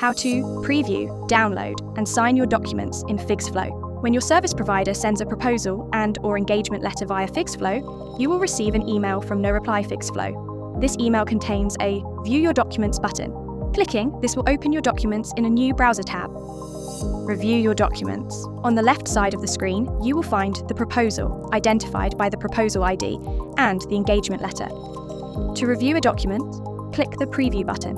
how to preview, download, and sign your documents in FigsFlow. When your service provider sends a proposal and/or engagement letter via FigsFlow, you will receive an email from No Reply FigsFlow. This email contains a View Your Documents button. Clicking this will open your documents in a new browser tab. Review your documents. On the left side of the screen, you will find the proposal, identified by the proposal ID, and the engagement letter. To review a document, click the Preview button.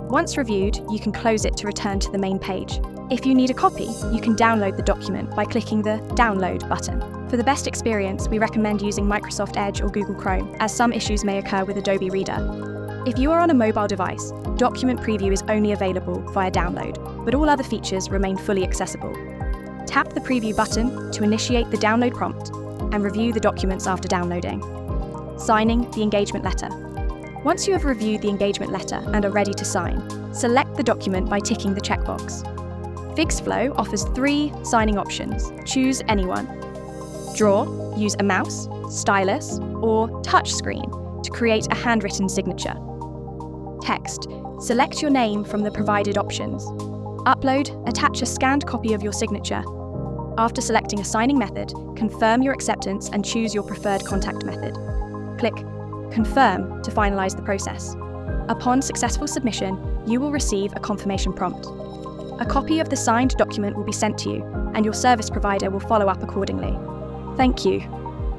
Once reviewed, you can close it to return to the main page. If you need a copy, you can download the document by clicking the Download button. For the best experience, we recommend using Microsoft Edge or Google Chrome, as some issues may occur with Adobe Reader. If you are on a mobile device, Document Preview is only available via download, but all other features remain fully accessible. Tap the Preview button to initiate the download prompt and review the documents after downloading. Signing the engagement letter. Once you have reviewed the engagement letter and are ready to sign, select the document by ticking the checkbox. FigsFlow offers 3 signing options. Choose anyone. Draw, use a mouse, stylus, or touchscreen to create a handwritten signature. Text, select your name from the provided options. Upload, attach a scanned copy of your signature. After selecting a signing method, confirm your acceptance and choose your preferred contact method. Click Confirm to finalize the process. Upon successful submission, you will receive a confirmation prompt. A copy of the signed document will be sent to you, and your service provider will follow up accordingly. Thank you.